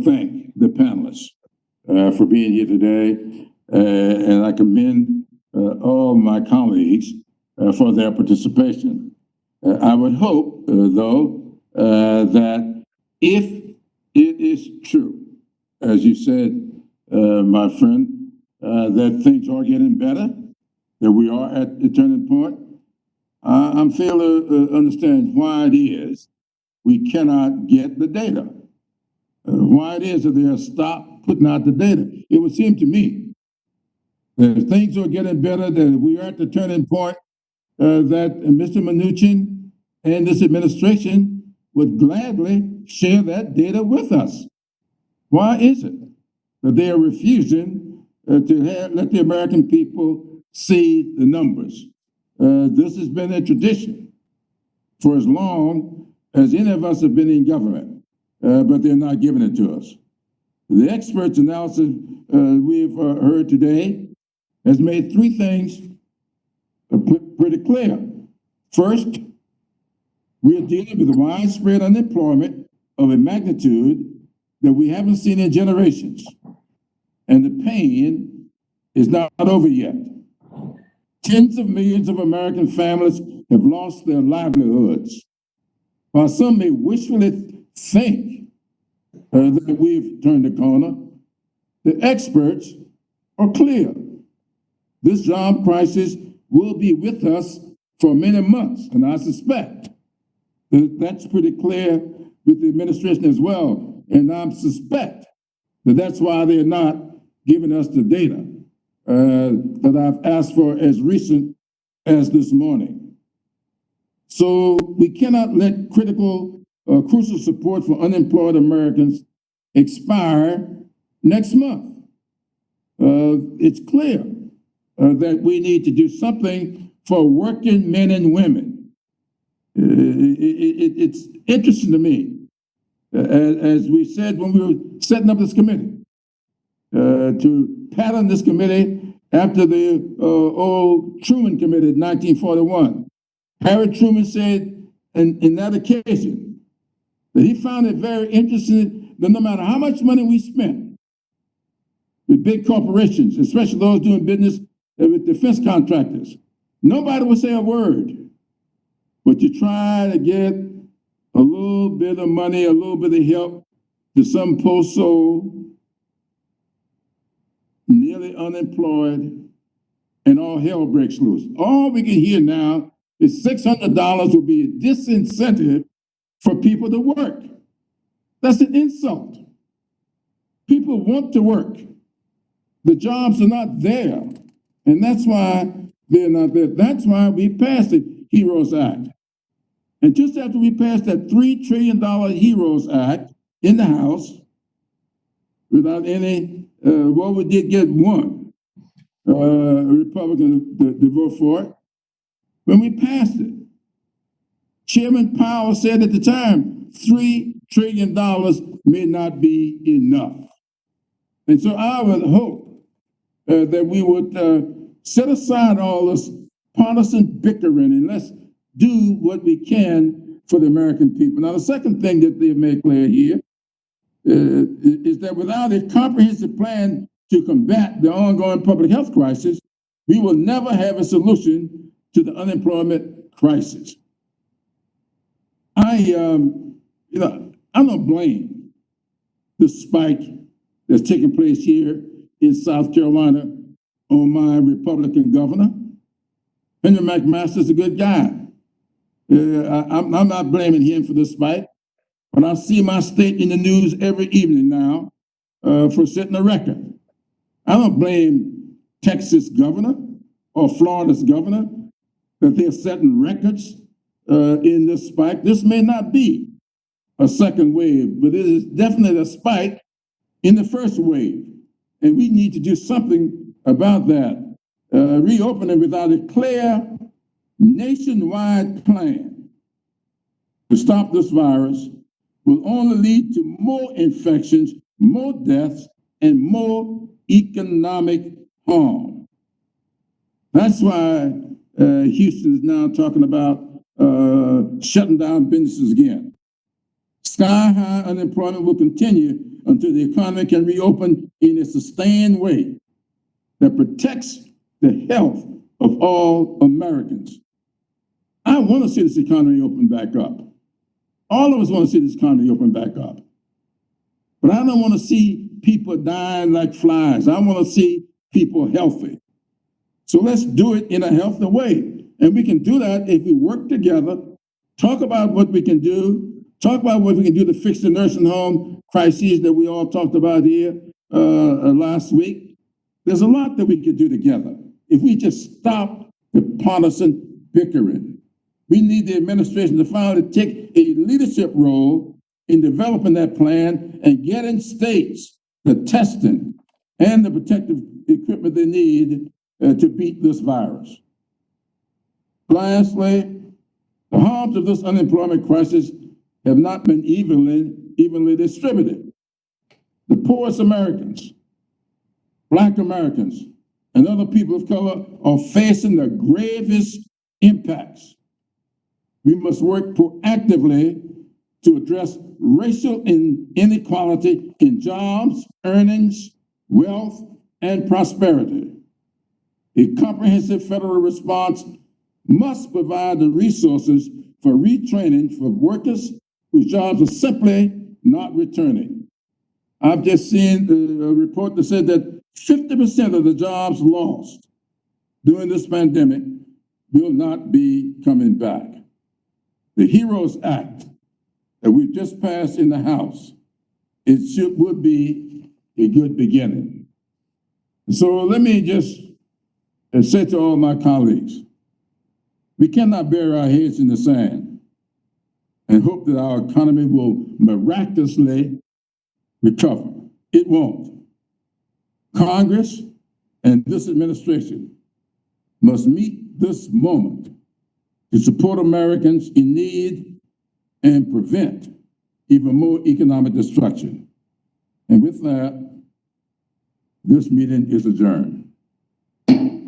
thank the panelists for being here today, and I commend all my colleagues for their participation. I would hope, though, that if it is true, as you said, my friend, that things are getting better, that we are at the turning point, I'm failing to understand why it is we cannot get the data. Why it is that they have stopped putting out the data. It would seem to me that if things are getting better, that we are at the turning point, that Mr. Mnuchin and this administration would gladly share that data with us. Why is it that they are refusing to let the American people see the numbers? This has been a tradition for as long as any of us have been in government, but they're not giving it to us. The experts' analysis we've heard today has made three things pretty clear. First, we are dealing with widespread unemployment of a magnitude that we haven't seen in generations, and the pain is not over yet. Tens of millions of American families have lost their livelihoods. While some may wishfully think that we've turned the corner, the experts are clear. This job crisis will be with us for many months, and I suspect that that's pretty clear with the administration as well. And I suspect that that's why they're not giving us the data that I've asked for as recent as this morning. So we cannot let crucial support for unemployed Americans expire next month. It's clear that we need to do something for working men and women. It's interesting to me, as we said when we were setting up this committee, to pattern this committee after the old Truman Committee in 1941. Harry Truman said in that occasion that he found it very interesting that no matter how much money we spent with big corporations, especially those doing business with defense contractors, nobody would say a word. But you try to get a little bit of money, a little bit of help to some poor soul, nearly unemployed, and all hell breaks loose. All we can hear now is $600 will be a disincentive for people to work. That's an insult. People want to work. The jobs are not there, and that's why they're not there. That's why we passed the HEROES Act. And just after we passed that $3 trillion HEROES Act in the House, without any, well, we did get one Republican to vote for it. When we passed it, Chairman Powell said at the time, $3 trillion may not be enough. And so I would hope that we would set aside all this partisan bickering and let's do what we can for the American people. Now, the second thing that they make clear here is that without a comprehensive plan to combat the ongoing public health crisis, we will never have a solution to the unemployment crisis. I don't blame the spike that's taking place here in South Carolina on my Republican governor. Henry McMaster's a good guy. I'm not blaming him for the spike, but I see my state in the news every evening now for setting a record. I don't blame Texas governor or Florida's governor that they're setting records in this spike. This may not be a second wave, but it is definitely a spike in the first wave. And we need to do something about that. Reopening without a clear nationwide plan to stop this virus will only lead to more infections, more deaths, and more economic harm. That's why Houston is now talking about shutting down businesses again. Sky-high unemployment will continue until the economy can reopen in a sustained way that protects the health of all Americans. I want to see this economy open back up. All of us want to see this economy open back up. But I don't want to see people dying like flies. I want to see people healthy. So let's do it in a healthy way. And we can do that if we work together, talk about what we can do, talk about what we can do to fix the nursing home crises that we all talked about here last week. There's a lot that we could do together if we just stop the partisan bickering. We need the administration to finally take a leadership role in developing that plan and getting states the testing and the protective equipment they need to beat this virus. Lastly, the harms of this unemployment crisis have not been evenly distributed. The poorest Americans, Black Americans, and other people of color are facing the gravest impacts. We must work proactively to address racial inequality in jobs, earnings, wealth, and prosperity. A comprehensive federal response must provide the resources for retraining for workers whose jobs are simply not returning. I've just seen a report that said that 50% of the jobs lost during this pandemic will not be coming back. The HEROES Act that we've just passed in the House, would be a good beginning. So let me just say to all my colleagues, we cannot bury our heads in the sand and hope that our economy will miraculously recover. It won't. Congress and this administration must meet this moment to support Americans in need and prevent even more economic destruction. And with that, this meeting is adjourned.